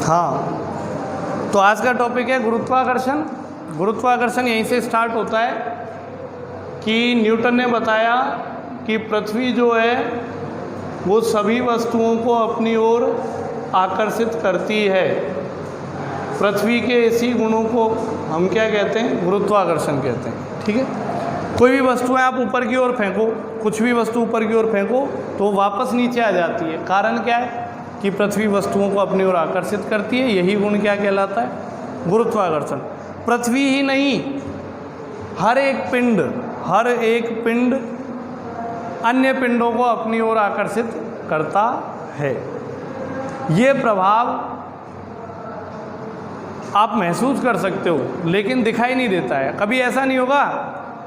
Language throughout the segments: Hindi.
हाँ, तो आज का टॉपिक है गुरुत्वाकर्षण। गुरुत्वाकर्षण यहीं से स्टार्ट होता है कि न्यूटन ने बताया कि पृथ्वी जो है वो सभी वस्तुओं को अपनी ओर आकर्षित करती है। पृथ्वी के इसी गुणों को हम क्या कहते हैं? गुरुत्वाकर्षण कहते हैं। ठीक है, कोई भी वस्तुएं आप ऊपर की ओर फेंको, कुछ भी वस्तु ऊपर की ओर फेंको तो वापस नीचे आ जाती है। कारण क्या है? कि पृथ्वी वस्तुओं को अपनी ओर आकर्षित करती है। यही गुण क्या कहलाता है? गुरुत्वाकर्षण। पृथ्वी ही नहीं, हर एक पिंड अन्य पिंडों को अपनी ओर आकर्षित करता है। ये प्रभाव आप महसूस कर सकते हो लेकिन दिखाई नहीं देता है। कभी ऐसा नहीं होगा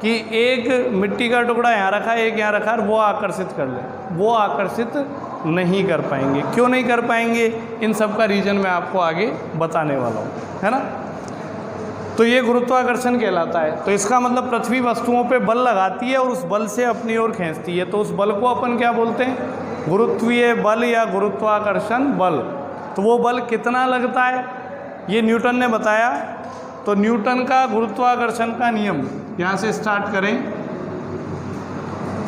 कि एक मिट्टी का टुकड़ा यहाँ रखा है, एक यहाँ रखा है, वो आकर्षित कर ले। वो आकर्षित नहीं कर पाएंगे। क्यों नहीं कर पाएंगे? इन सब का रीज़न मैं आपको आगे बताने वाला हूँ, है ना। तो ये गुरुत्वाकर्षण कहलाता है। तो इसका मतलब पृथ्वी वस्तुओं पे बल लगाती है और उस बल से अपनी ओर खींचती है। तो उस बल को अपन क्या बोलते हैं? गुरुत्वीय बल या गुरुत्वाकर्षण बल। तो वो बल कितना लगता है ये न्यूटन ने बताया। तो न्यूटन का गुरुत्वाकर्षण का नियम, यहाँ से स्टार्ट करें।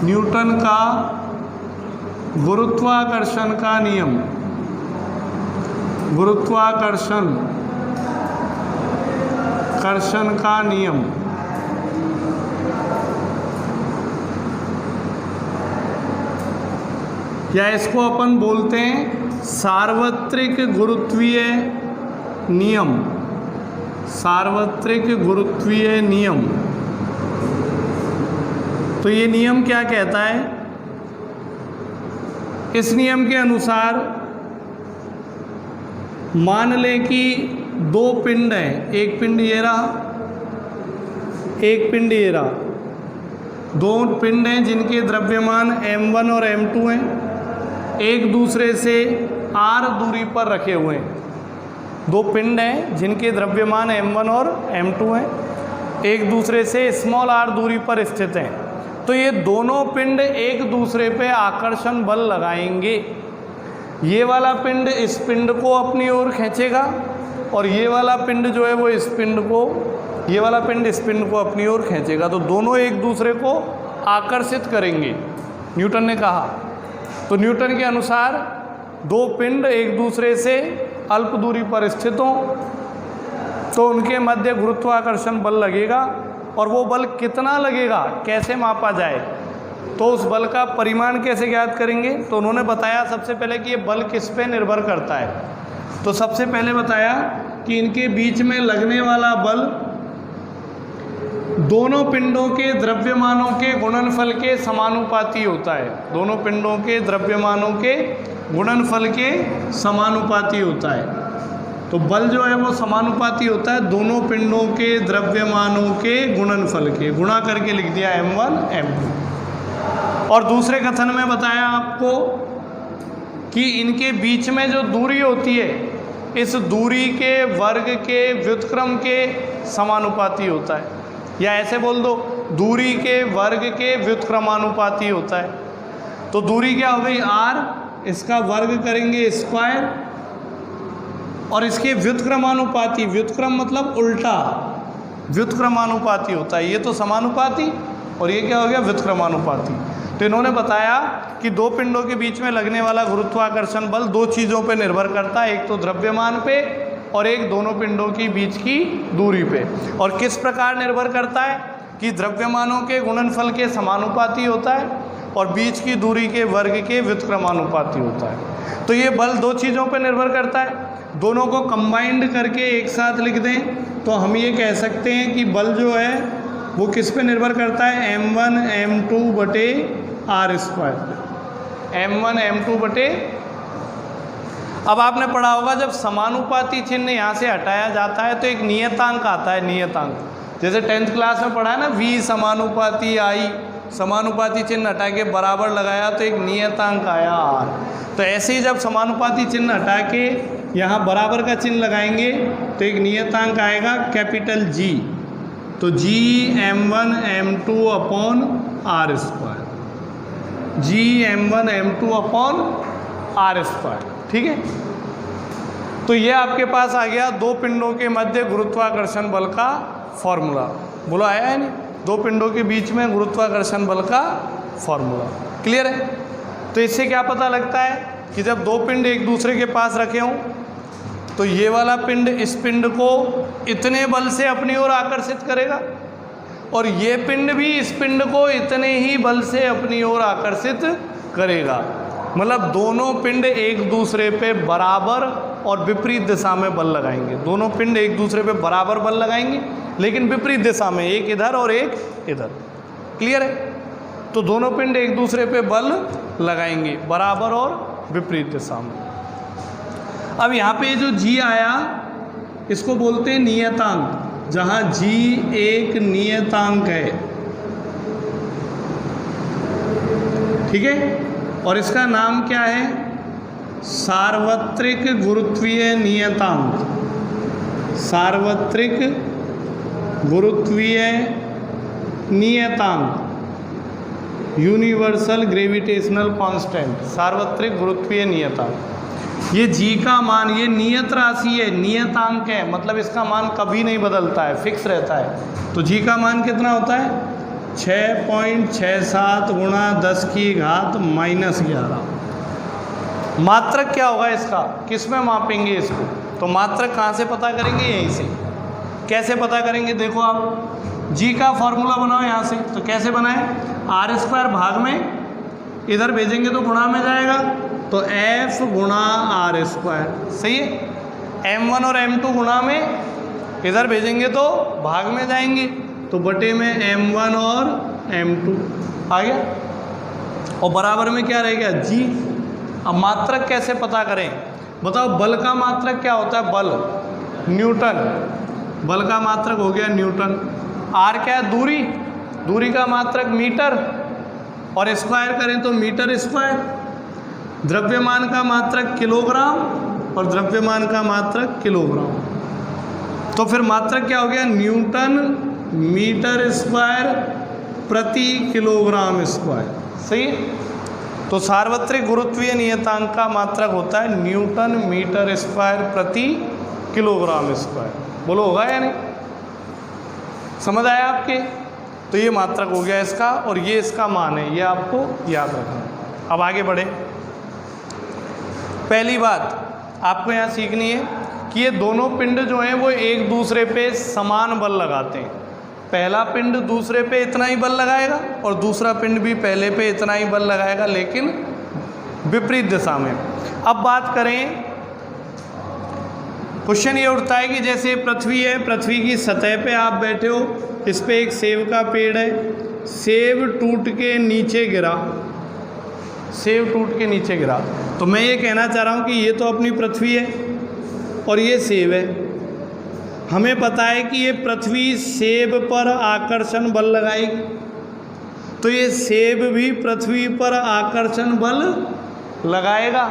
न्यूटन का गुरुत्वाकर्षण का नियम, गुरुत्वाकर्षण का नियम या इसको अपन बोलते हैं सार्वत्रिक गुरुत्वीय नियम। सार्वत्रिक गुरुत्वीय नियम। तो ये नियम क्या कहता है? इस नियम के अनुसार मान लें कि दो पिंड हैं, एक पिंड ये रहा, एक पिंड ये रहा। दो पिंड हैं जिनके द्रव्यमान m1 और m2 हैं, एक दूसरे से r दूरी पर रखे हुए हैं। दो पिंड हैं जिनके द्रव्यमान m1 और m2 हैं, एक दूसरे से स्मॉल r दूरी पर स्थित हैं। तो ये दोनों पिंड एक दूसरे पे आकर्षण बल लगाएंगे। ये वाला पिंड इस पिंड को अपनी ओर खींचेगा और ये वाला पिंड जो है वो इस पिंड को, ये वाला पिंड इस पिंड को अपनी ओर खींचेगा। तो दोनों एक दूसरे को आकर्षित करेंगे, न्यूटन ने कहा। तो न्यूटन के अनुसार दो पिंड एक दूसरे से अल्प दूरी पर स्थित हों तो उनके मध्य गुरुत्वाकर्षण बल लगेगा। और वो बल कितना लगेगा, कैसे मापा जाए? तो उस बल का परिमाण कैसे ज्ञात करेंगे? तो उन्होंने बताया सबसे पहले कि ये बल किस पे निर्भर करता है। तो सबसे पहले बताया कि इनके बीच में लगने वाला बल दोनों पिंडों के द्रव्यमानों के गुणनफल के समानुपाती होता है। दोनों पिंडों के द्रव्यमानों के गुणनफल के समानुपाती होता है। तो बल जो है वो समानुपाती होता है दोनों पिंडों के द्रव्यमानों के गुणनफल के। गुणा करके लिख दिया m1 m2। और दूसरे कथन में बताया आपको कि इनके बीच में जो दूरी होती है इस दूरी के वर्ग के व्युत्क्रम के समानुपाती होता है। या ऐसे बोल दो, दूरी के वर्ग के व्युत्क्रमानुपाती होता है। तो दूरी क्या हो गई? r, इसका वर्ग करेंगे स्क्वायर और इसके व्युत्क्रमानुपाती, व्युत्क्रम मतलब उल्टा, व्युत्क्रमानुपाती होता है। ये तो समानुपाती और ये क्या हो गया? व्युत्क्रमानुपाती। तो इन्होंने बताया कि दो पिंडों के बीच में लगने वाला गुरुत्वाकर्षण बल दो चीज़ों पे निर्भर करता है, एक तो द्रव्यमान पे और एक दोनों पिंडों के बीच की दूरी पे। और किस प्रकार निर्भर करता है? कि द्रव्यमानों के गुणनफल के समानुपाती होता है और बीच की दूरी के वर्ग के व्युत्क्रमानुपाती होता है। तो ये बल दो चीज़ों पर निर्भर करता है। दोनों को कंबाइंड करके एक साथ लिख दें तो हम ये कह सकते हैं कि बल जो है वो किस पे निर्भर करता है? m1 m2 बटे r स्क्वायर। m1 m2 बटे, अब आपने पढ़ा होगा जब समानुपाती चिन्ह यहाँ से हटाया जाता है तो एक नियतांक आता है। नियतांक जैसे 10th क्लास में पढ़ा है ना, v समानुपाती i, समानुपाती चिन्ह हटा के बराबर लगाया तो एक नियतांक आया r। तो ऐसे ही जब समानुपाती चिन्ह हटा के यहाँ बराबर का चिन्ह लगाएंगे तो एक नियतांक आएगा कैपिटल G। तो G m1 m2 upon r square, G m1 m2 upon r square. ठीक है। तो ये आपके पास आ गया दो पिंडों के मध्य गुरुत्वाकर्षण बल का फॉर्मूला। बोलो आया है नहीं? दो पिंडों के बीच में गुरुत्वाकर्षण बल का फॉर्मूला। क्लियर है? तो इससे क्या पता लगता है कि जब दो पिंड एक दूसरे के पास रखे हों तो ये वाला पिंड इस पिंड को इतने बल से अपनी ओर आकर्षित करेगा और ये पिंड भी इस पिंड को इतने ही बल से अपनी ओर आकर्षित करेगा। मतलब दोनों पिंड एक दूसरे पे बराबर और विपरीत दिशा में बल लगाएंगे। दोनों पिंड एक दूसरे पे बराबर बल लगाएंगे लेकिन विपरीत दिशा में, एक इधर और एक इधर। क्लियर है? तो दोनों पिंड एक दूसरे पे बल लगाएंगे बराबर और विपरीत दिशा में। अब यहाँ पे जो जी आया इसको बोलते हैं नियतांक। जहाँ जी एक नियतांक है, ठीक है, और इसका नाम क्या है? सार्वत्रिक गुरुत्वीय नियतांक। सार्वत्रिक गुरुत्वीय नियतांक, यूनिवर्सल ग्रेविटेशनल कांस्टेंट, सार्वत्रिक गुरुत्वीय नियतांक। ये जी का मान, ये नियत राशि है, नियतांक है, मतलब इसका मान कभी नहीं बदलता है, फिक्स रहता है। तो जी का मान कितना होता है? 6.67 गुणा 10 की घात -11। मात्रक क्या होगा इसका? किस में मापेंगे इसको? तो मात्रक कहाँ से पता करेंगे? यहीं से। कैसे पता करेंगे? देखो आप जी का फॉर्मूला बनाओ यहाँ से। तो कैसे बनाए? r² भाग में, इधर भेजेंगे तो गुणा में जाएगा, तो f गुणा r²। सही है? m1 और m2 गुणा में, इधर भेजेंगे तो भाग में जाएंगे, तो बटे में m1 और m2 आ गया। और बराबर में क्या रहेगा? g। अब मात्रक कैसे पता करें? बताओ, बल का मात्रक क्या होता है? बल न्यूटन। बल का मात्रक हो गया न्यूटन। r क्या है? दूरी। दूरी का मात्रक मीटर, और स्क्वायर करें तो मीटर स्क्वायर। द्रव्यमान का मात्रक किलोग्राम, और द्रव्यमान का मात्रक किलोग्राम। तो फिर मात्रक क्या हो गया? न्यूटन मीटर स्क्वायर प्रति किलोग्राम स्क्वायर। सही है? तो सार्वत्रिक गुरुत्वीय नियतांक का मात्रक होता है न्यूटन मीटर स्क्वायर प्रति किलोग्राम स्क्वायर। बोलो होगा या नहीं? समझ आया आपके? तो ये मात्रक हो गया इसका, और ये इसका मान है, ये आपको याद रखना है। अब आगे बढ़े। पहली बात आपको यहाँ सीखनी है कि ये दोनों पिंड जो हैं वो एक दूसरे पे समान बल लगाते हैं। पहला पिंड दूसरे पे इतना ही बल लगाएगा और दूसरा पिंड भी पहले पे इतना ही बल लगाएगा, लेकिन विपरीत दिशा में। अब बात करें, क्वेश्चन ये उठता है कि जैसे पृथ्वी है, पृथ्वी की सतह पे आप बैठे हो, इस पे एक सेब का पेड़ है, सेब टूट के नीचे गिरा, सेब टूट के नीचे गिरा। तो मैं ये कहना चाह रहा हूँ कि ये तो अपनी पृथ्वी है और ये सेब है। हमें पता है कि ये पृथ्वी सेब पर आकर्षण बल लगाएगी, तो ये सेब भी पृथ्वी पर आकर्षण बल लगाएगा।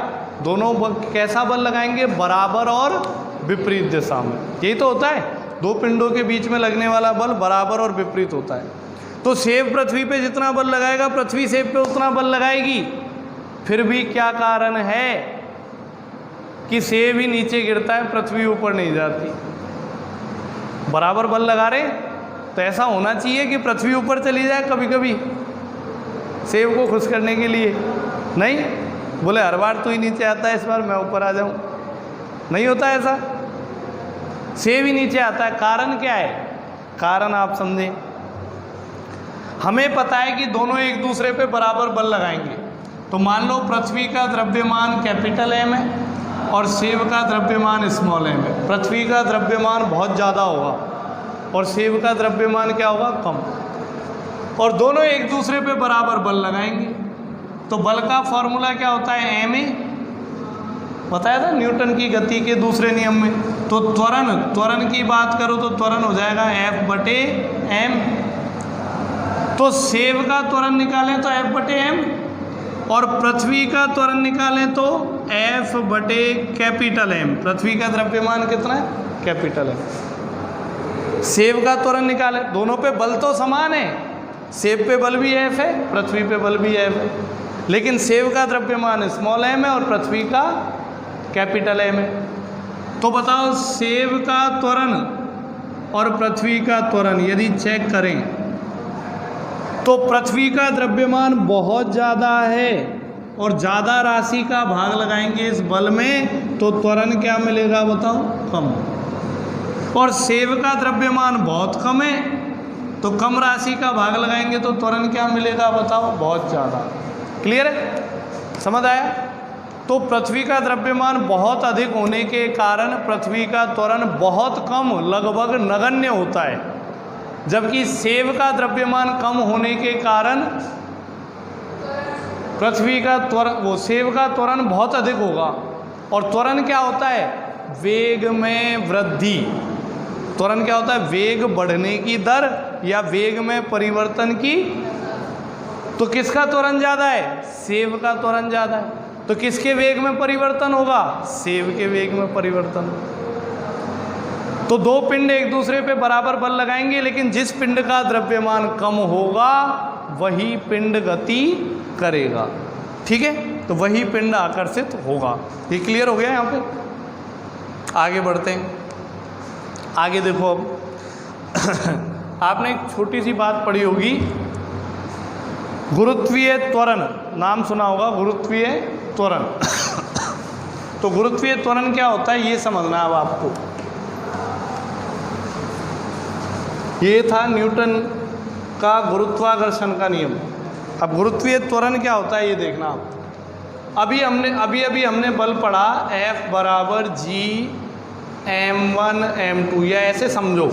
दोनों कैसा बल लगाएंगे? बराबर और विपरीत दिशा में। यही तो होता है, दो पिंडों के बीच में लगने वाला बल बराबर और विपरीत होता है। तो सेब पृथ्वी पे जितना बल लगाएगा, पृथ्वी सेब पे उतना बल लगाएगी। फिर भी क्या कारण है कि सेब ही नीचे गिरता है, पृथ्वी ऊपर नहीं जाती? बराबर बल लगा रहे, तो ऐसा होना चाहिए कि पृथ्वी ऊपर चली जाए कभी कभी सेब को खुश करने के लिए। नहीं, बोले हर बार तो ही नीचे आता है, इस बार मैं ऊपर आ जाऊं। नहीं होता ऐसा, सेब ही नीचे आता है। कारण क्या है? कारण आप समझें। हमें पता है कि दोनों एक दूसरे पे बराबर बल लगाएंगे। तो मान लो पृथ्वी का द्रव्यमान कैपिटल M है और सेब का द्रव्यमान स्मॉल m है। पृथ्वी का द्रव्यमान बहुत ज़्यादा होगा और सेब का द्रव्यमान क्या होगा? कम। और दोनों एक दूसरे पे बराबर बल लगाएंगे। तो बल का फॉर्मूला क्या होता है? ma। बताया था न्यूटन की गति के दूसरे नियम में। तो त्वरण की बात करो तो त्वरण हो जाएगा F/m। तो सेब का त्वरण निकालें तो F/m, और पृथ्वी का त्वरण निकालें तो F/M। पृथ्वी का द्रव्यमान कितना है? Capital M। सेब का त्वरण निकालें, दोनों पे बल तो समान है, सेब पे बल भी F है, पृथ्वी पे बल भी F है, लेकिन सेब का द्रव्यमान स्मॉल m है और पृथ्वी का कैपिटल M है। तो बताओ सेब का त्वरण और पृथ्वी का त्वरण यदि चेक करें तो पृथ्वी का द्रव्यमान बहुत ज़्यादा है और ज़्यादा राशि का भाग लगाएंगे इस बल में तो त्वरण क्या मिलेगा बताओ, कम। और सेब का द्रव्यमान बहुत कम है तो कम राशि का भाग लगाएंगे तो त्वरण क्या मिलेगा बताओ, बहुत ज़्यादा। क्लियर है, समझ आया। तो पृथ्वी का द्रव्यमान बहुत अधिक होने के कारण पृथ्वी का त्वरण बहुत कम, लगभग नगण्य होता है, जबकि सेब का द्रव्यमान कम होने के कारण पृथ्वी का त्वरण, वो सेब का त्वरण बहुत अधिक होगा। और त्वरण क्या होता है, वेग में वृद्धि। त्वरण क्या होता है, वेग बढ़ने की दर या वेग में परिवर्तन की। तो किसका त्वरण ज़्यादा है, सेब का त्वरण ज़्यादा है। तो किसके वेग में परिवर्तन होगा, सेब के वेग में परिवर्तन। तो दो पिंड एक दूसरे पे बराबर बल लगाएंगे, लेकिन जिस पिंड का द्रव्यमान कम होगा वही पिंड गति करेगा। ठीक है, तो वही पिंड आकर्षित होगा। ये क्लियर हो गया यहाँ पे। आगे बढ़ते हैं। आगे देखो, अब आपने एक छोटी सी बात पढ़ी होगी, गुरुत्वीय त्वरण, नाम सुना होगा गुरुत्वीय त्वरण। तो गुरुत्वीय त्वरण क्या होता है ये समझना है अब आपको। ये था न्यूटन का गुरुत्वाकर्षण का नियम। अब गुरुत्वीय त्वरण क्या होता है ये देखना आप। अभी हमने बल पढ़ा F बराबर G m1 m2, या ऐसे समझो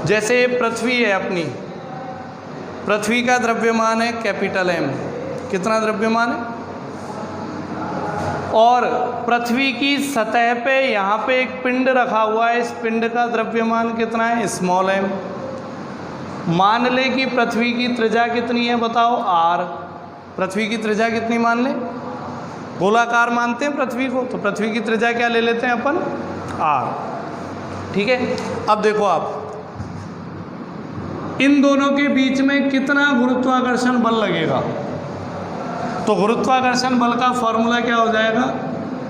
जैसे पृथ्वी है अपनी, पृथ्वी का द्रव्यमान है कैपिटल M। कितना द्रव्यमान है, और पृथ्वी की सतह पे यहाँ पे एक पिंड रखा हुआ है, इस पिंड का द्रव्यमान कितना है, स्मॉल m। मान ले कि पृथ्वी की त्रिज्या कितनी है बताओ, r। पृथ्वी की त्रिज्या कितनी मान ले, गोलाकार मानते हैं पृथ्वी को, तो पृथ्वी की त्रिज्या क्या ले लेते हैं अपन, r। ठीक है, अब देखो आप इन दोनों के बीच में कितना गुरुत्वाकर्षण बल लगेगा। तो गुरुत्वाकर्षण बल का फॉर्मूला क्या हो जाएगा,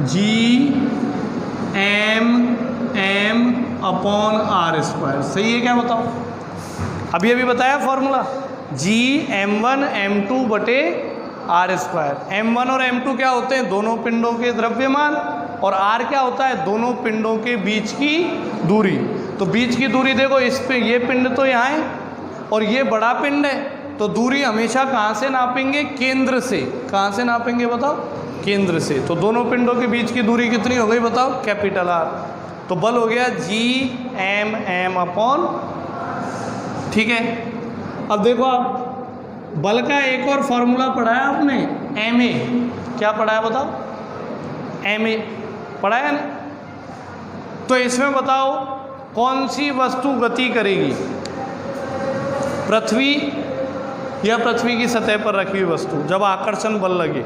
G m m upon r²। सही है क्या बताओ, अभी बताया फॉर्मूला, G m1 m2 बटे r²। m1 और m2 क्या होते हैं, दोनों पिंडों के द्रव्यमान, और r क्या होता है, दोनों पिंडों के बीच की दूरी। तो बीच की दूरी देखो, इस पे ये पिंड तो यहाँ है और ये बड़ा पिंड है, तो दूरी हमेशा कहाँ से नापेंगे, केंद्र से। कहाँ से नापेंगे बताओ, केंद्र से। तो दोनों पिंडों के बीच की दूरी कितनी हो गई बताओ, कैपिटल R। तो बल हो गया G m m अपॉन। ठीक है, अब देखो आप बल का एक और फॉर्मूला पढ़ा है आपने, ma। क्या पढ़ा है बताओ, ma पढ़ा है ना। तो इसमें बताओ कौन सी वस्तु गति करेगी, पृथ्वी या पृथ्वी की सतह पर रखी हुई वस्तु। जब आकर्षण बल लगे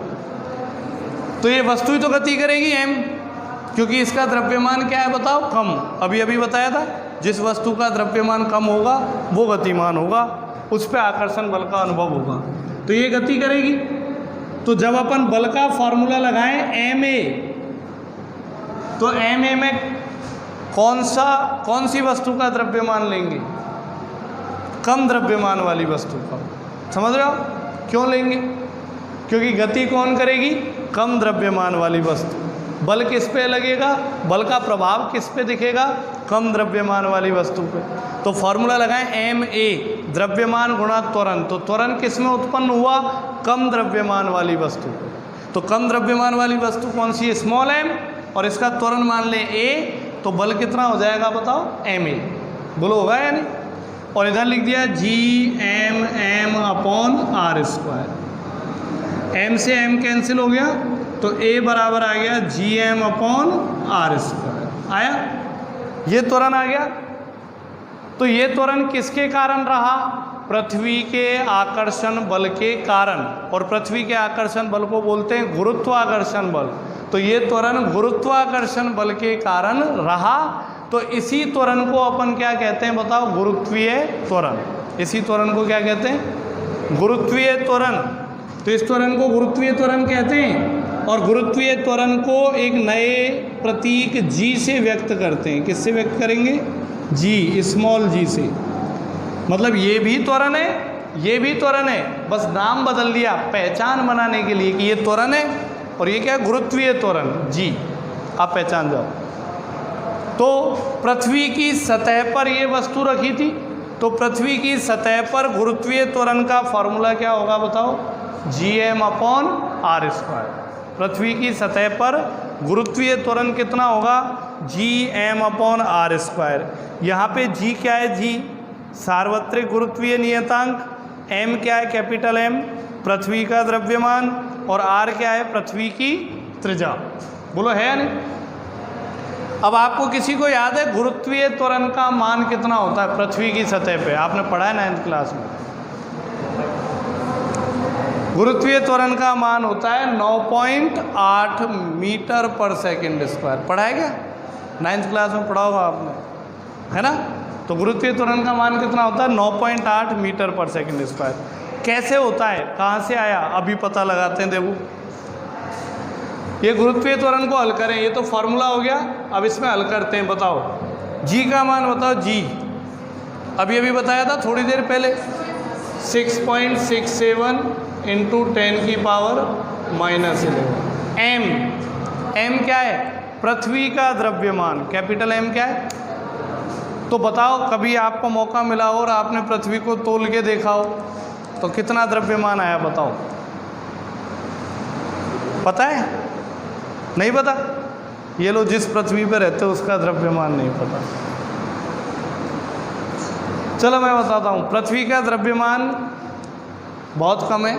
तो ये वस्तु ही तो गति करेगी m, क्योंकि इसका द्रव्यमान क्या है बताओ, कम। अभी बताया था, जिस वस्तु का द्रव्यमान कम होगा वो गतिमान होगा, उस पर आकर्षण बल का अनुभव होगा, तो ये गति करेगी। तो जब अपन बल का फॉर्मूला लगाएं ma, तो ma में कौन सी वस्तु का द्रव्यमान लेंगे, कम द्रव्यमान वाली वस्तु का। समझ रहे हो क्यों लेंगे, क्योंकि गति कौन करेगी, कम द्रव्यमान वाली वस्तु। बल किस पे लगेगा, बल का प्रभाव किस पे दिखेगा, कम द्रव्यमान वाली वस्तु पे। तो फॉर्मूला लगाएं ma, द्रव्यमान गुणा त्वरण। तो त्वरण किस में उत्पन्न हुआ, कम द्रव्यमान वाली वस्तु। तो कम द्रव्यमान वाली वस्तु कौन सी है, स्मॉल m, और इसका त्वरण मान लें a, तो बल कितना हो जाएगा बताओ, ma। बोलो होगा या नहीं। और इधर लिख दिया G m m upon r²। m से m कैंसिल हो गया, तो a बराबर आ गया G m अपॉन r²। आया, ये त्वरण आ गया। तो ये त्वरण किसके कारण रहा, पृथ्वी के आकर्षण बल के कारण। और पृथ्वी के आकर्षण बल को बोलते हैं गुरुत्वाकर्षण बल। तो ये त्वरण गुरुत्वाकर्षण बल के कारण रहा। तो इसी त्वरण को अपन क्या कहते हैं बताओ, गुरुत्वीय त्वरण। इसी त्वरण को क्या कहते हैं, गुरुत्वीय त्वरण। तो इस त्वरण को गुरुत्वीय त्वरण कहते हैं। और गुरुत्वीय त्वरण को एक नए प्रतीक g से व्यक्त करते हैं। किससे व्यक्त करेंगे? g, स्मॉल g से। मतलब ये भी त्वरण है, ये भी त्वरण है, बस नाम बदल दिया पहचान बनाने के लिए कि ये त्वरण है और ये क्या है? गुरुत्वीय त्वरण g। आप पहचान जाओ। तो पृथ्वी की सतह पर ये वस्तु रखी थी, तो पृथ्वी की सतह पर गुरुत्वीय त्वरण का फॉर्मूला क्या होगा बताओ? Gm/r²। पृथ्वी की सतह पर गुरुत्वीय त्वरण कितना होगा? Gm/r²। यहाँ पे g क्या है? g सार्वत्रिक गुरुत्वीय नियतांक, m क्या है? कैपिटल M पृथ्वी का द्रव्यमान, और r क्या है? पृथ्वी की त्रिज्या। बोलो है या नहीं? अब आपको किसी को याद है गुरुत्वीय त्वरण का मान कितना होता है पृथ्वी की सतह पे? आपने पढ़ा है 9th क्लास में। गुरुत्वीय त्वरण का मान होता है 9.8 मीटर पर सेकंड स्क्वायर। पढ़ा है क्या? 9th क्लास में पढ़ा होगा आपने, है ना? तो गुरुत्वीय त्वरण का मान कितना होता है? 9.8 मीटर पर सेकंड स्क्वायर। कैसे होता है, कहाँ से आया, अभी पता लगाते हैं। देखो ये गुरुत्वीय त्वरण को हल करें, ये तो फॉर्मूला हो गया, अब इसमें हल करते हैं। बताओ g का मान बताओ। g अभी अभी बताया था थोड़ी देर पहले, 6.67 इंटू 10 की पावर -11। m क्या है? पृथ्वी का द्रव्यमान, कैपिटल M क्या है? तो बताओ कभी आपको मौका मिला हो और आपने पृथ्वी को तोल के देखा हो तो कितना द्रव्यमान आया बताओ? पता है? नहीं पता? ये लो, जिस पृथ्वी पर रहते हो उसका द्रव्यमान नहीं पता। चलो मैं बताता हूँ। पृथ्वी का द्रव्यमान बहुत कम है,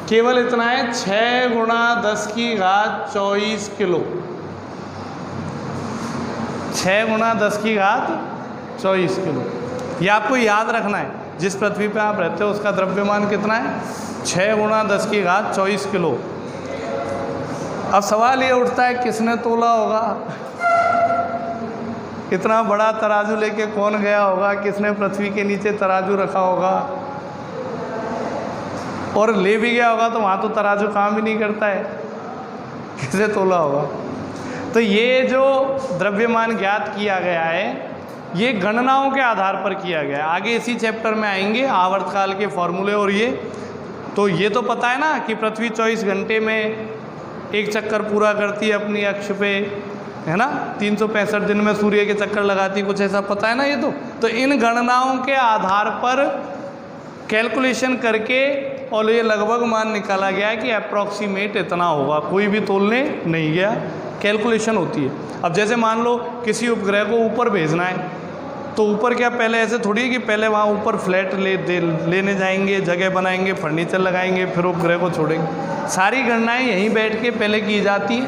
केवल इतना है 6 × 10⁻24 किलो। 6 × 10⁻24 किलो। ये आपको याद रखना है, जिस पृथ्वी पे आप रहते हो उसका द्रव्यमान कितना है? 6 × 10⁻24 किलो। अब सवाल ये उठता है किसने तोला होगा? इतना बड़ा तराजू लेके कौन गया होगा? किसने पृथ्वी के नीचे तराजू रखा होगा? और ले भी गया होगा तो वहाँ तो तराजू काम भी नहीं करता है, किसे तोला होगा? तो ये जो द्रव्यमान ज्ञात किया गया है ये गणनाओं के आधार पर किया गया है। आगे इसी चैप्टर में आएंगे आवर्तकाल के फॉर्मूले और ये। तो ये तो पता है ना कि पृथ्वी 24 घंटे में एक चक्कर पूरा करती है अपनी अक्ष पे, है ना? 365 दिन में सूर्य के चक्कर लगाती है, कुछ ऐसा पता है ना ये तो इन गणनाओं के आधार पर कैलकुलेशन करके और ये लगभग मान निकाला गया है कि अप्रॉक्सीमेट इतना होगा। कोई भी तोलने नहीं गया, कैलकुलेशन होती है। अब जैसे मान लो किसी उपग्रह को ऊपर भेजना है तो ऊपर क्या पहले ऐसे थोड़ी है कि पहले वहाँ ऊपर फ्लैट लेने जाएंगे, जगह बनाएंगे, फर्नीचर लगाएंगे, फिर उपग्रह को छोड़ेंगे। सारी गणनाएं यहीं बैठ के पहले की जाती हैं,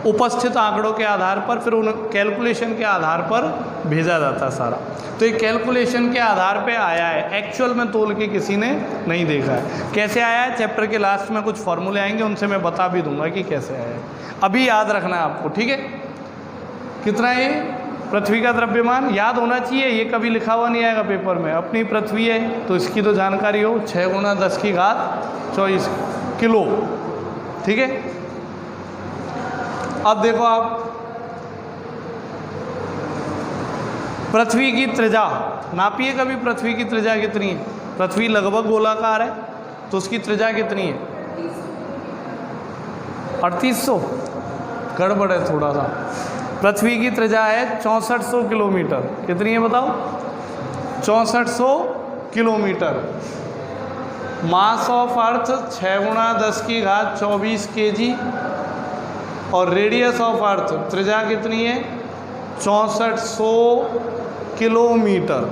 उपस्थित आंकड़ों के आधार पर, फिर उन कैलकुलेशन के आधार पर भेजा जाता है सारा। तो ये कैलकुलेशन के आधार पे आया है, एक्चुअल में तोल के किसी ने नहीं देखा है। कैसे आया है चैप्टर के लास्ट में कुछ फॉर्मूले आएंगे, उनसे मैं बता भी दूंगा कि कैसे आया है। अभी याद रखना है आपको, ठीक है? कितना है पृथ्वी का द्रव्यमान? याद होना चाहिए, ये कभी लिखा हुआ नहीं आएगा पेपर में। अपनी पृथ्वी है तो इसकी तो जानकारी हो, 6 × 10⁻24 किलो, ठीक है? अब देखो आप, पृथ्वी की त्रिज्या नापिए कभी। पृथ्वी की त्रिज्या कितनी है? पृथ्वी लगभग गोलाकार है तो उसकी त्रिज्या कितनी है? 3800। गड़बड़ है थोड़ा सा। पृथ्वी की त्रिज्या है 6400 किलोमीटर। कितनी है बताओ? 6400 kilometre. Mass of earth 6 × 10⁻24 kg और रेडियस ऑफ अर्थ त्रिज्या कितनी है? 6400 किलोमीटर।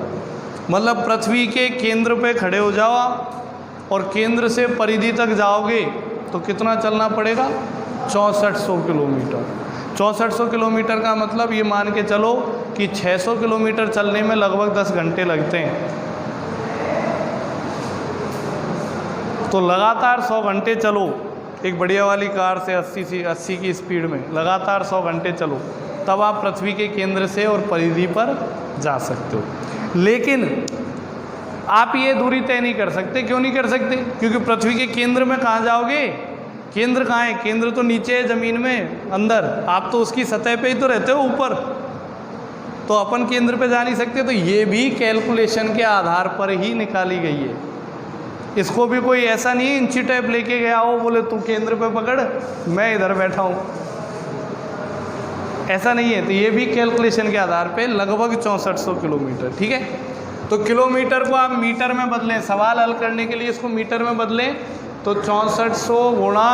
मतलब पृथ्वी के केंद्र पे खड़े हो जाओ आप और केंद्र से परिधि तक जाओगे तो कितना चलना पड़ेगा? 6400 किलोमीटर। 6400 किलोमीटर का मतलब ये मान के चलो कि 600 किलोमीटर चलने में लगभग 10 घंटे लगते हैं। तो लगातार 100 घंटे चलो एक बढ़िया वाली कार से 80 की स्पीड में, लगातार 100 घंटे चलो, तब आप पृथ्वी के केंद्र से और परिधि पर जा सकते हो। लेकिन आप ये दूरी तय नहीं कर सकते। क्यों नहीं कर सकते? क्योंकि पृथ्वी के केंद्र में कहाँ जाओगे? केंद्र कहाँ है? केंद्र तो नीचे है ज़मीन में अंदर, आप तो उसकी सतह पे ही तो रहते हो ऊपर, तो अपन केंद्र पे जा नहीं सकते। तो ये भी कैलकुलेशन के आधार पर ही निकाली गई है। इसको भी कोई ऐसा नहीं इंची टेप लेके गया हो बोले तू केंद्र पे पकड़ मैं इधर बैठा हूँ, ऐसा नहीं है। तो ये भी कैलकुलेशन के आधार पे लगभग 6400 किलोमीटर। ठीक है, तो किलोमीटर को आप मीटर में बदलें, सवाल हल करने के लिए इसको मीटर में बदलें तो 6400 गुणा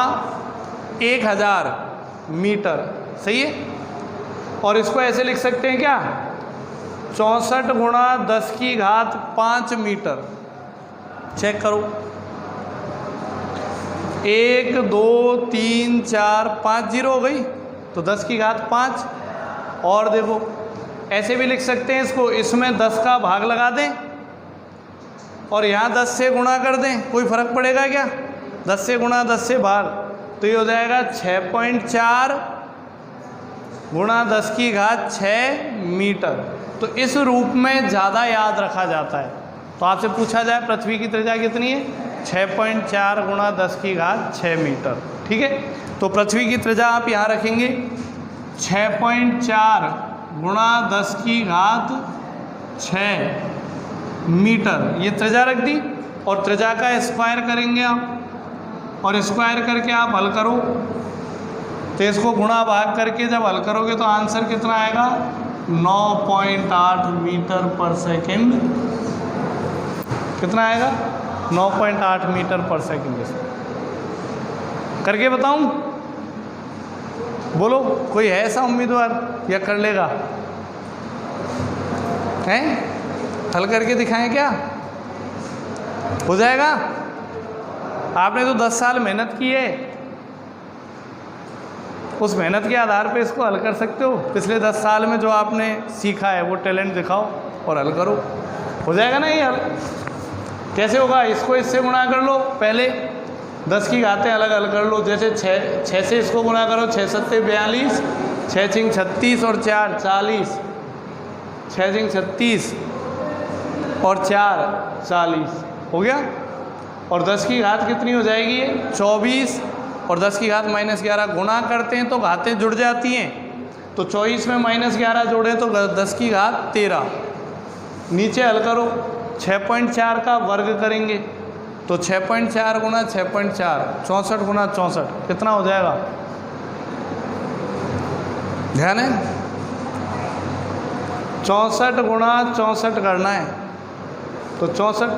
1000 मीटर, सही है। और इसको ऐसे लिख सकते हैं क्या, 64 गुणा 10 की घात 5 मीटर। चेक करो, 1 2 3 4 5 जीरो हो गई, तो 10 की घात 5। और देखो ऐसे भी लिख सकते हैं इसको, इसमें 10 का भाग लगा दें और यहाँ 10 से गुणा कर दें, कोई फ़र्क पड़ेगा क्या? 10 से गुणा 10 से भाग, तो ये हो जाएगा 6.4 गुणा 10 की घात 6 मीटर। तो इस रूप में ज़्यादा याद रखा जाता है। तो आपसे पूछा जाए पृथ्वी की त्रिज्या कितनी है, 6.4 गुणा 10 की घात 6 मीटर। ठीक है, तो पृथ्वी की त्रिज्या आप यहाँ रखेंगे 6.4 गुणा 10 की घात 6 मीटर, ये त्रिज्या रख दी। और त्रिज्या का स्क्वायर करेंगे आप, और स्क्वायर करके आप हल करो, तो इसको गुणा भाग करके जब हल करोगे तो आंसर कितना आएगा, 9.8 मीटर पर सेकेंड। कितना आएगा, 9.8 मीटर पर सेकेंड। करके बताऊं, बोलो कोई है ऐसा उम्मीदवार या कर लेगा? हैं, हल करके दिखाएं क्या, हो जाएगा? आपने तो 10 साल मेहनत की है, उस मेहनत के आधार पे इसको हल कर सकते हो। पिछले 10 साल में जो आपने सीखा है वो टैलेंट दिखाओ और हल करो, हो जाएगा ना ये हल। कैसे होगा, इसको इससे गुणा कर लो, पहले 10 की घातें अलग अलग कर लो। जैसे 6 से इसको गुणा करो, 6 सत्ते 42, 6 छिंग 36 और 4 40, 6 छिंग 36 और 4 40 हो गया। और 10 की घात कितनी हो जाएगी, ये 24 और 10 की घात -11 गुणा करते हैं तो घातें जुड़ जाती हैं। तो 24 में -11 जोड़े तो 10 की घात 13। नीचे हल करो, 6.4 का वर्ग करेंगे तो 6.4 गुणा 6.4 64 गुणा 64 कितना हो जाएगा, ध्यान है? 64 गुणा 64 करना है, तो 64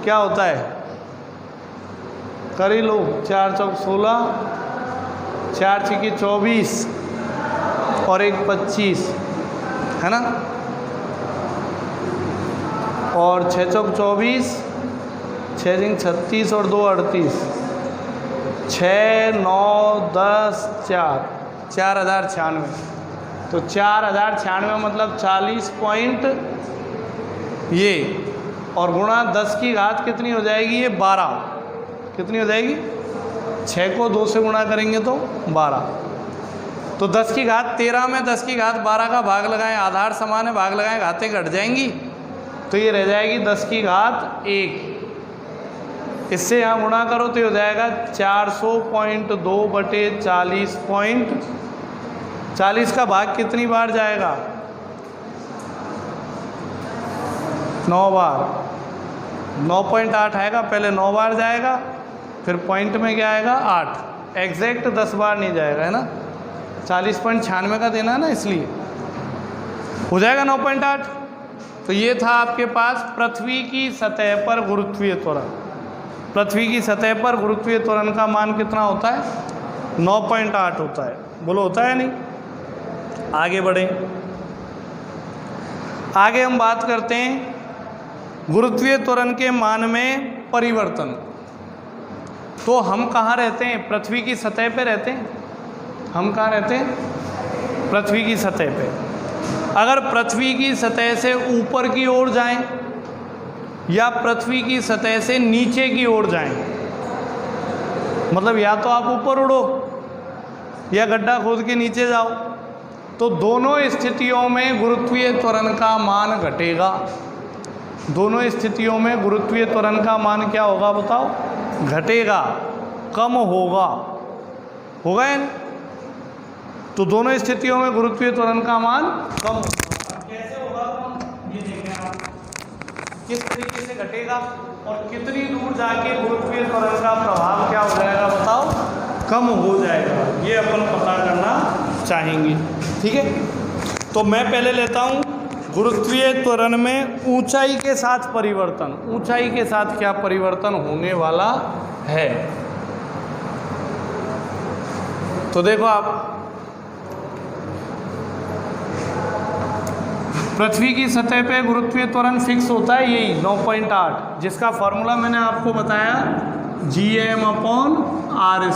क्या होता है, कर ही लो। 4 चौक 16, 4 छिकी 24 और 1 25 है ना, और 6 चौक 24, 6 छिंग 36 और 2 38, 6 9 10 4 4096। तो 4096 मतलब 40 पॉइंट ये, और गुणा 10 की घात कितनी हो जाएगी, ये 12। कितनी हो जाएगी, 6 को 2 से गुणा करेंगे तो 12। तो 10 की घात 13 में 10 की घात 12 का भाग लगाएं, आधार समान है, भाग लगाएं, घातें घट जाएंगी, तो ये रह जाएगी 10 की घात 1। इससे यहाँ गुणा करो तो ये हो जाएगा 400.2 बटे 40 का भाग कितनी बार जाएगा, 9 बार। 9.8 आएगा, पहले 9 बार जाएगा, फिर पॉइंट में क्या आएगा 8, एग्जैक्ट 10 बार नहीं जाएगा, है ना। 40.96 का देना है ना, इसलिए हो जाएगा 9.8। तो ये था आपके पास पृथ्वी की सतह पर गुरुत्वीय त्वरण। पृथ्वी की सतह पर गुरुत्वीय त्वरण का मान कितना होता है, 9.8 होता है। बोलो होता है नहीं? आगे बढ़ें, आगे हम बात करते हैं गुरुत्वीय त्वरण के मान में परिवर्तन। तो हम कहाँ रहते हैं, पृथ्वी की सतह पे रहते हैं। हम कहाँ रहते हैं, पृथ्वी की सतह पे। अगर पृथ्वी की सतह से ऊपर की ओर जाएं या पृथ्वी की सतह से नीचे की ओर जाएं, मतलब या तो आप ऊपर उड़ो या गड्ढा खोद के नीचे जाओ, तो दोनों स्थितियों में गुरुत्वीय त्वरण का मान घटेगा। दोनों स्थितियों में गुरुत्वीय त्वरण का मान क्या होगा बताओ, घटेगा, कम होगा। होगा या नहीं? तो दोनों स्थितियों में गुरुत्वीय त्वरण का मान कम होगा। कैसे होगा कम, ये देखें आप, किस तरीके से घटेगा और कितनी दूर जाके गुरुत्वीय त्वरण का प्रभाव क्या हो जाएगा बताओ, कम हो जाएगा, ये अपन पता करना चाहेंगे। ठीक है, तो मैं पहले लेता हूँ गुरुत्वीय त्वरण में ऊंचाई के साथ परिवर्तन, ऊंचाई के साथ क्या परिवर्तन होने वाला है। तो देखो आप, पृथ्वी की सतह पे गुरुत्वीय त्वरण फिक्स होता है यही 9.8, जिसका फॉर्मूला मैंने आपको बताया Gm/r²,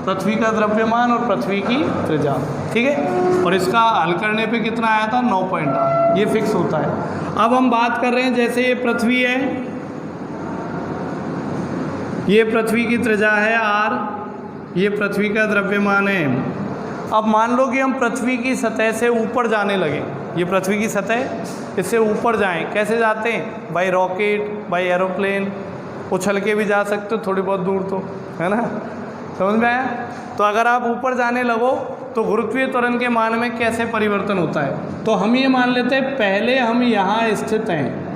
पृथ्वी का द्रव्यमान और पृथ्वी की त्रिज्या। ठीक है, और इसका हल करने पे कितना आया था 9.8, ये फिक्स होता है। अब हम बात कर रहे हैं, जैसे ये पृथ्वी है, ये पृथ्वी की त्रिज्या है r, ये पृथ्वी का द्रव्यमान है। अब मान लो कि हम पृथ्वी की सतह से ऊपर जाने लगे, ये पृथ्वी की सतह, इससे ऊपर जाएं, कैसे जाते हैं, बाय रॉकेट, बाय एरोप्लेन, उछल के भी जा सकते हो थोड़ी बहुत दूर, तो है ना, समझ में आया। तो अगर आप ऊपर जाने लगो तो गुरुत्वीय त्वरण के मान में कैसे परिवर्तन होता है। तो हम ये मान लेते हैं पहले हम यहाँ स्थित हैं,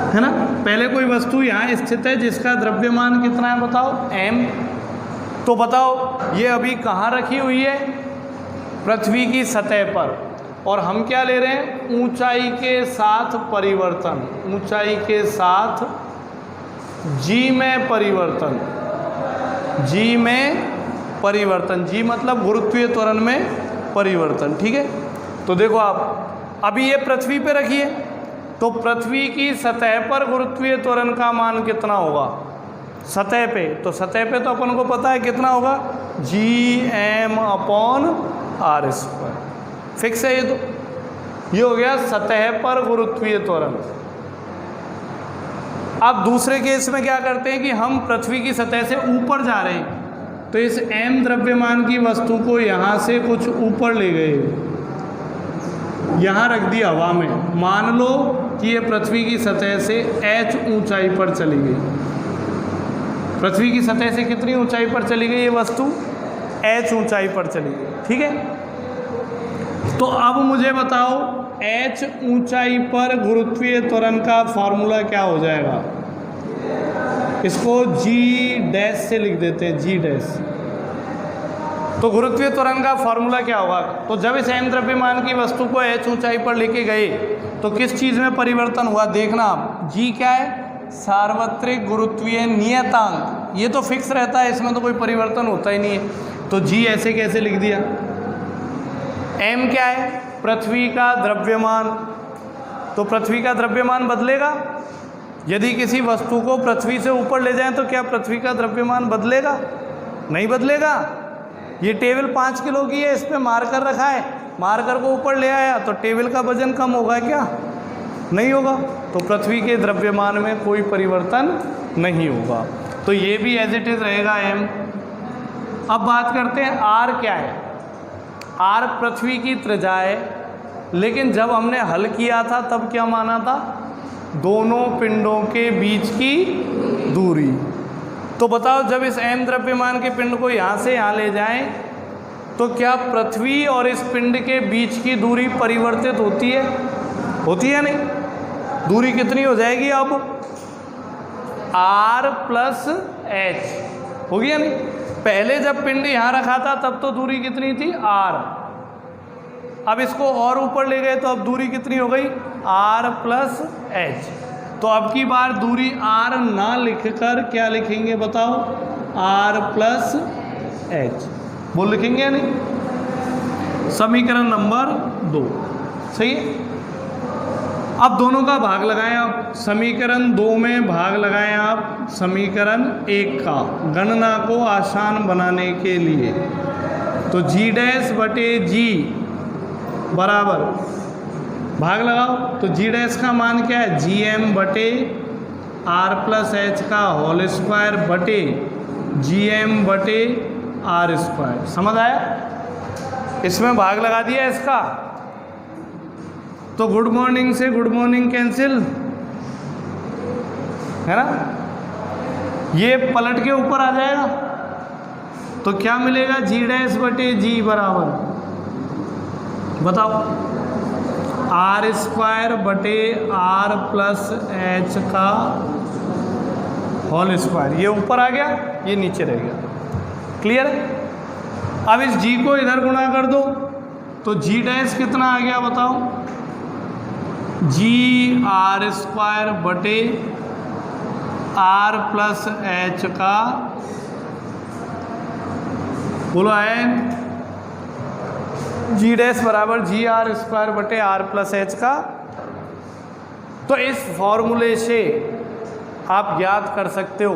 है ना, पहले कोई वस्तु यहाँ स्थित है जिसका द्रव्यमान कितना है बताओ, m। तो बताओ ये अभी कहाँ रखी हुई है, पृथ्वी की सतह पर, और हम क्या ले रहे हैं, ऊंचाई के साथ परिवर्तन, ऊंचाई के साथ g में परिवर्तन, g में परिवर्तन, g मतलब गुरुत्वीय त्वरण में परिवर्तन। ठीक है, तो देखो आप, अभी ये पृथ्वी पे रखी है, तो पृथ्वी की सतह पर गुरुत्वीय त्वरण का मान कितना होगा, सतह पे, तो सतह पे तो अपन को पता है कितना होगा, Gm/r², फिक्स है ये। तो ये हो गया सतह पर गुरुत्वीय त्वरण। अब दूसरे केस में क्या करते हैं कि हम पृथ्वी की सतह से ऊपर जा रहे हैं, तो इस m द्रव्यमान की वस्तु को यहाँ से कुछ ऊपर ले गए, यहाँ रख दी हवा में, मान लो कि ये पृथ्वी की सतह से h ऊंचाई पर चली गई, पृथ्वी की सतह से कितनी ऊंचाई पर चली गई ये वस्तु, h ऊंचाई पर चली गई। ठीक है, तो अब मुझे बताओ h ऊंचाई पर गुरुत्वीय त्वरण का फॉर्मूला क्या हो जाएगा, इसको G' से लिख देते हैं, G'। तो गुरुत्वीय त्वरण का फॉर्मूला क्या होगा, तो जब इस m द्रव्यमान की वस्तु को h ऊंचाई पर लेके गए तो किस चीज़ में परिवर्तन हुआ, देखना आप, G क्या है, सार्वत्रिक गुरुत्वीय नियतांक, ये तो फिक्स रहता है, इसमें तो कोई परिवर्तन होता ही नहीं है, तो G ऐसे कैसे लिख दिया। m क्या है, पृथ्वी का द्रव्यमान, तो पृथ्वी का द्रव्यमान बदलेगा, यदि किसी वस्तु को पृथ्वी से ऊपर ले जाएं तो क्या पृथ्वी का द्रव्यमान बदलेगा, नहीं बदलेगा। ये टेबल 5 किलो की है, इस पर मार्कर रखा है, मार्कर को ऊपर ले आया तो टेबल का वजन कम होगा क्या, नहीं होगा। तो पृथ्वी के द्रव्यमान में कोई परिवर्तन नहीं होगा, तो ये भी एज इट इज रहेगा m। अब बात करते हैं r क्या है, r पृथ्वी की त्रिज्या है, लेकिन जब हमने हल किया था तब क्या माना था, दोनों पिंडों के बीच की दूरी। तो बताओ जब इस m द्रव्यमान के पिंड को यहाँ से यहाँ ले जाएं तो क्या पृथ्वी और इस पिंड के बीच की दूरी परिवर्तित होती है, होती है नहीं, दूरी कितनी हो जाएगी अब, r + h होगी या नहीं। पहले जब पिंड यहाँ रखा था तब तो दूरी कितनी थी, r, अब इसको और ऊपर ले गए तो अब दूरी कितनी हो गई, r + h। तो अब की बार दूरी r ना लिखकर क्या लिखेंगे बताओ, r + h, वो लिखेंगे या नहीं। समीकरण नंबर 2 सही है। अब दोनों का भाग लगाएं आप, समीकरण 2 में भाग लगाएं आप समीकरण 1 का, गणना को आसान बनाने के लिए। तो G'/G बराबर, भाग लगाओ, तो G' का मान क्या है, Gm/r + h का होल स्क्वायर बटे Gm/r²। समझ आया, इसमें भाग लगा दिया इसका, तो गुड मॉर्निंग से गुड मॉर्निंग कैंसिल, है ना, ये पलट के ऊपर आ जाएगा, तो क्या मिलेगा, जी डैश बटे जी बराबर, बताओ, आर स्क्वायर बटे आर प्लस एच का होल स्क्वायर। ये ऊपर आ गया, ये नीचे रह गया। क्लियर है? अब इस जी को इधर गुणा कर दो तो जी डैश कितना आ गया बताओ, जी आर स्क्वायर बटे आर प्लस एच का, बोलो एन, जी डैश बराबर जी आर स्क्वायर बटे आर प्लस एच का। तो इस फॉर्मूले से आप याद कर सकते हो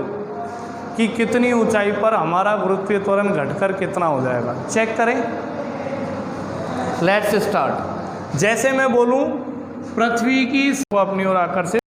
कि कितनी ऊंचाई पर हमारा गुरुत्वीय त्वरण घटकर कितना हो जाएगा। चेक करें, लेट्स स्टार्ट। जैसे मैं बोलूं पृथ्वी की अपनी ओर आकर्षित